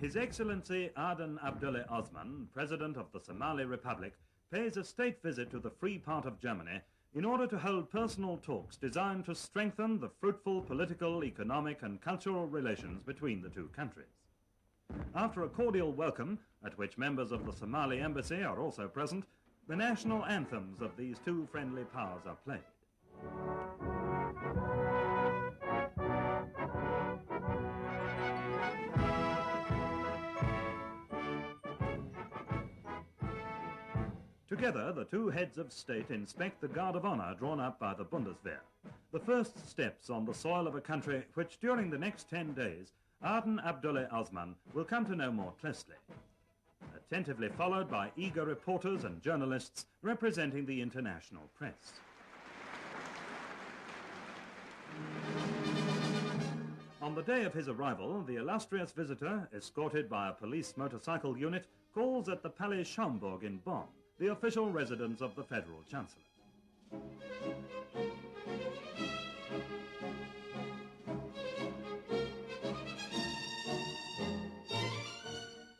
His Excellency Aden Abdulle Osman, President of the Somali Republic, pays a state visit to the free part of Germany in order to hold personal talks designed to strengthen the fruitful political, economic and cultural relations between the two countries. After a cordial welcome, at which members of the Somali embassy are also present, the national anthems of these two friendly powers are played. Together, the two heads of state inspect the Guard of Honor drawn up by the Bundeswehr, the first steps on the soil of a country which during the next 10 days Aden Abdulle Osman will come to know more closely, attentively followed by eager reporters and journalists representing the international press. On the day of his arrival, the illustrious visitor, escorted by a police motorcycle unit, calls at the Palais Schaumburg in Bonn, the official residence of the Federal Chancellor.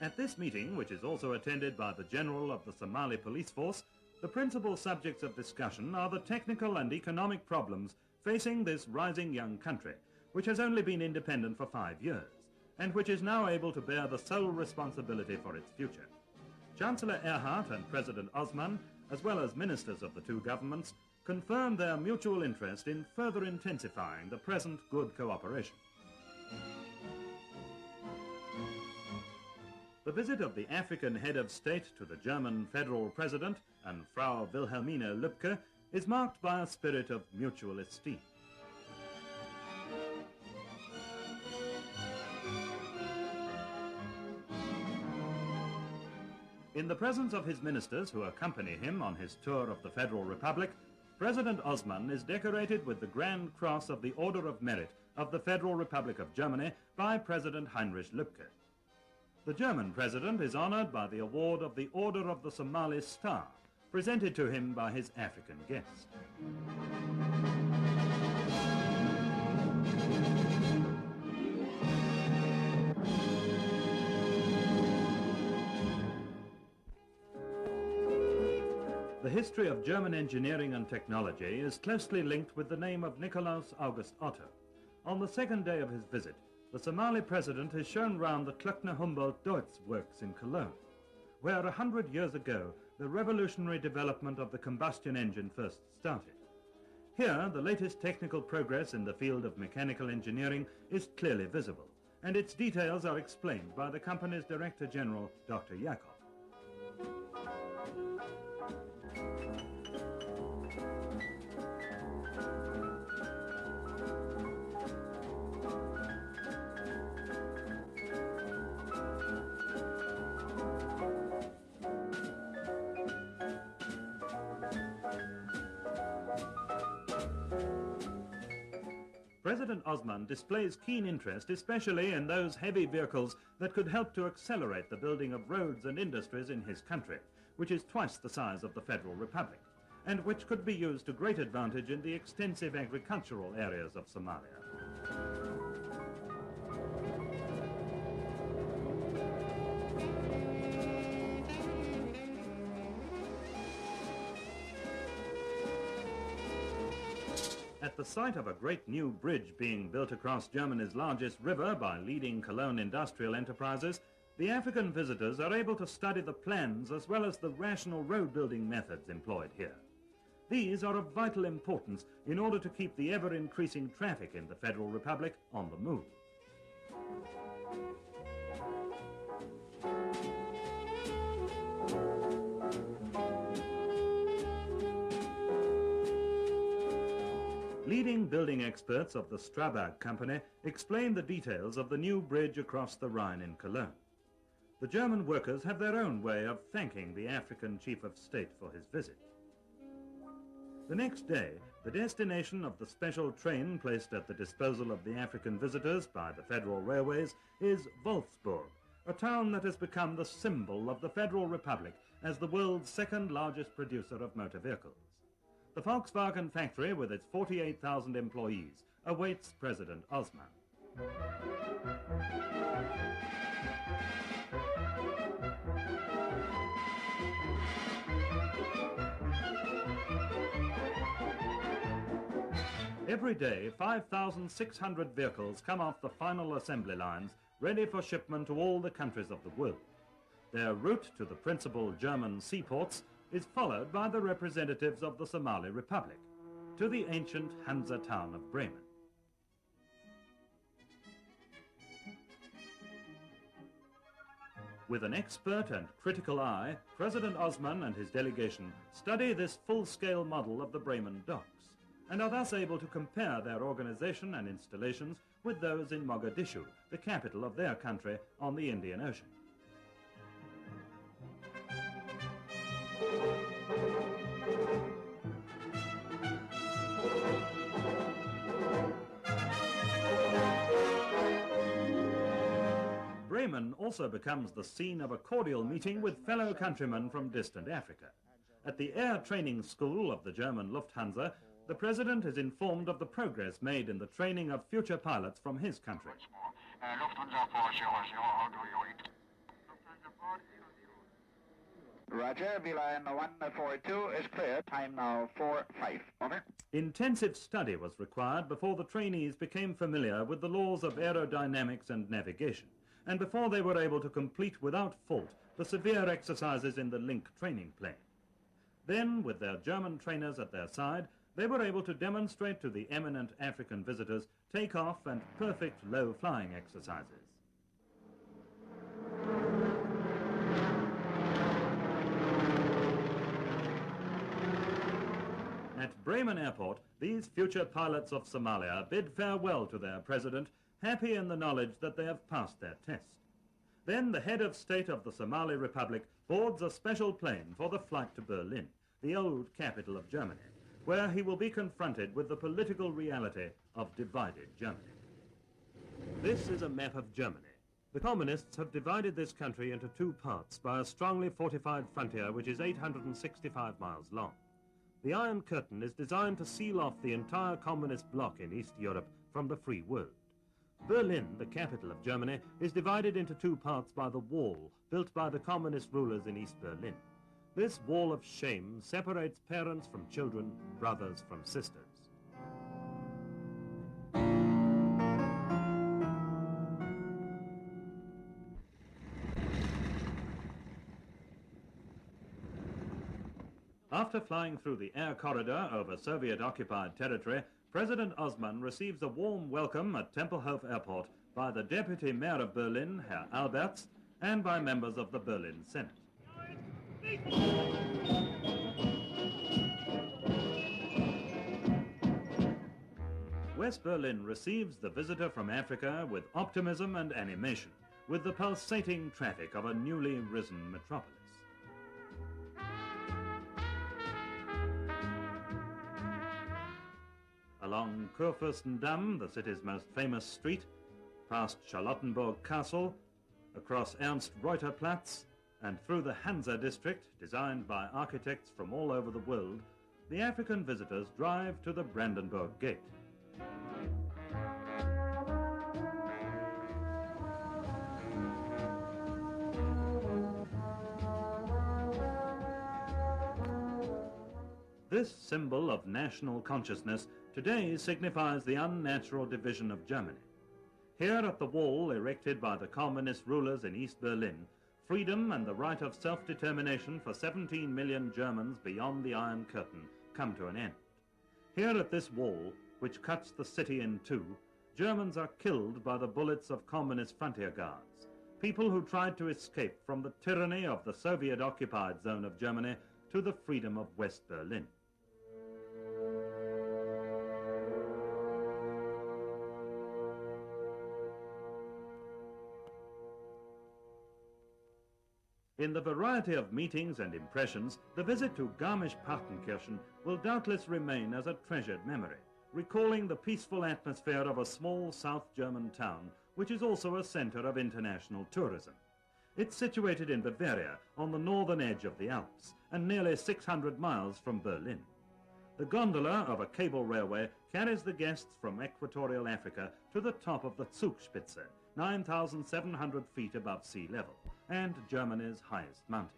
At this meeting, which is also attended by the General of the Somali Police Force, the principal subjects of discussion are the technical and economic problems facing this rising young country, which has only been independent for 5 years, and which is now able to bear the sole responsibility for its future. Chancellor Erhard and President Osman, as well as ministers of the two governments, confirmed their mutual interest in further intensifying the present good cooperation. The visit of the African head of state to the German federal president and Frau Wilhelmine Lübke is marked by a spirit of mutual esteem. In the presence of his ministers who accompany him on his tour of the Federal Republic, President Osman is decorated with the Grand Cross of the Order of Merit of the Federal Republic of Germany by President Heinrich Lübke. The German president is honored by the award of the Order of the Somali Star, presented to him by his African guest. The history of German engineering and technology is closely linked with the name of Nikolaus August Otto. On the second day of his visit, the Somali president is shown round the Klöckner-Humboldt-Deutz works in Cologne, where 100 years ago the revolutionary development of the combustion engine first started. Here, the latest technical progress in the field of mechanical engineering is clearly visible, and its details are explained by the company's Director General, Dr. Jakob. President Osman displays keen interest especially in those heavy vehicles that could help to accelerate the building of roads and industries in his country, which is twice the size of the Federal Republic, and which could be used to great advantage in the extensive agricultural areas of Somalia. At the site of a great new bridge being built across Germany's largest river by leading Cologne industrial enterprises, the African visitors are able to study the plans as well as the rational road-building methods employed here. These are of vital importance in order to keep the ever-increasing traffic in the Federal Republic on the move. Leading building experts of the Strabag company explain the details of the new bridge across the Rhine in Cologne. The German workers have their own way of thanking the African chief of state for his visit. The next day, the destination of the special train placed at the disposal of the African visitors by the Federal Railways is Wolfsburg, a town that has become the symbol of the Federal Republic as the world's second largest producer of motor vehicles. The Volkswagen factory, with its 48,000 employees, awaits President Osman. Every day, 5,600 vehicles come off the final assembly lines, ready for shipment to all the countries of the world. Their route to the principal German seaports is followed by the representatives of the Somali Republic to the ancient Hansa town of Bremen. With an expert and critical eye, President Osman and his delegation study this full-scale model of the Bremen docks, and are thus able to compare their organization and installations with those in Mogadishu, the capital of their country on the Indian Ocean. Bremen also becomes the scene of a cordial meeting with fellow countrymen from distant Africa. At the Air Training School of the German Lufthansa, the President is informed of the progress made in the training of future pilots from his country. Roger, V-line 142 is clear. Time now 4-5. Over. Intensive study was required before the trainees became familiar with the laws of aerodynamics and navigation, and before they were able to complete without fault the severe exercises in the Link training plane. Then, with their German trainers at their side, they were able to demonstrate to the eminent African visitors take-off and perfect low-flying exercises. At Bremen Airport, these future pilots of Somalia bid farewell to their president, happy in the knowledge that they have passed their test. Then the head of state of the Somali Republic boards a special plane for the flight to Berlin, the old capital of Germany, where he will be confronted with the political reality of divided Germany. This is a map of Germany. The communists have divided this country into two parts by a strongly fortified frontier which is 865 miles long. The Iron Curtain is designed to seal off the entire communist bloc in East Europe from the free world. Berlin, the capital of Germany, is divided into two parts by the wall built by the communist rulers in East Berlin. This wall of shame separates parents from children, brothers from sisters. After flying through the air corridor over Soviet-occupied territory, President Osman receives a warm welcome at Tempelhof Airport by the Deputy Mayor of Berlin, Herr Alberts, and by members of the Berlin Senate. West Berlin receives the visitor from Africa with optimism and animation, with the pulsating traffic of a newly risen metropolis. Along Kurfürstendamm, the city's most famous street, past Charlottenburg Castle, across Ernst-Reuter-Platz, and through the Hansa district, designed by architects from all over the world, the African visitors drive to the Brandenburg Gate. This symbol of national consciousness today signifies the unnatural division of Germany. Here at the wall erected by the communist rulers in East Berlin, freedom and the right of self-determination for 17 million Germans beyond the Iron Curtain come to an end. Here at this wall, which cuts the city in two, Germans are killed by the bullets of communist frontier guards, people who tried to escape from the tyranny of the Soviet-occupied zone of Germany to the freedom of West Berlin. In the variety of meetings and impressions, the visit to Garmisch-Partenkirchen will doubtless remain as a treasured memory, recalling the peaceful atmosphere of a small South German town, which is also a center of international tourism. It's situated in Bavaria, on the northern edge of the Alps, and nearly 600 miles from Berlin. The gondola of a cable railway carries the guests from equatorial Africa to the top of the Zugspitze, 9,700 feet above sea level, and Germany's highest mountain.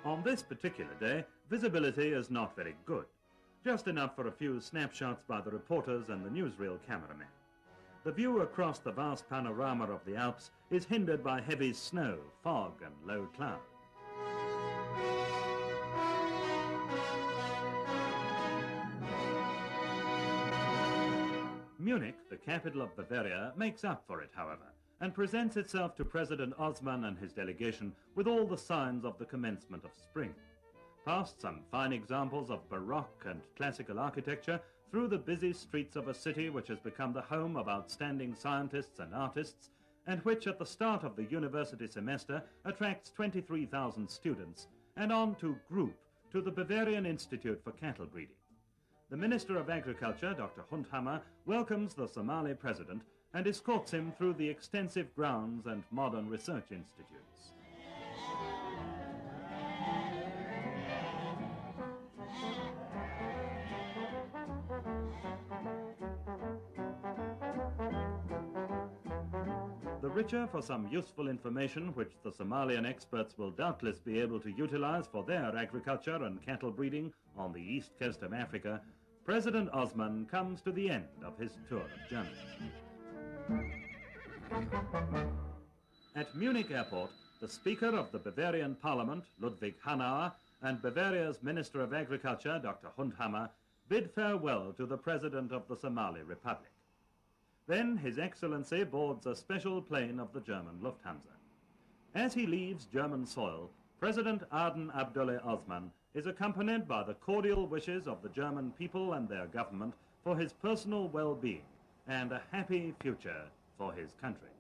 On this particular day, visibility is not very good, just enough for a few snapshots by the reporters and the newsreel cameramen. The view across the vast panorama of the Alps is hindered by heavy snow, fog and low cloud. Munich, the capital of Bavaria, makes up for it, however, and presents itself to President Osman and his delegation with all the signs of the commencement of spring. Past some fine examples of Baroque and classical architecture, through the busy streets of a city which has become the home of outstanding scientists and artists, and which at the start of the university semester attracts 23,000 students, and on to Group, to the Bavarian Institute for Cattle Breeding. The Minister of Agriculture, Dr. Hundhammer, welcomes the Somali President and escorts him through the extensive grounds and modern research institutes. The richer for some useful information which the Somalian experts will doubtless be able to utilize for their agriculture and cattle breeding on the east coast of Africa, President Osman comes to the end of his tour of Germany. At Munich Airport, the Speaker of the Bavarian Parliament, Ludwig Hanauer, and Bavaria's Minister of Agriculture, Dr. Hundhammer, bid farewell to the President of the Somali Republic. Then His Excellency boards a special plane of the German Lufthansa. As he leaves German soil, President Aden Abdulle Osman is accompanied by the cordial wishes of the German people and their government for his personal well-being and a happy future for his country.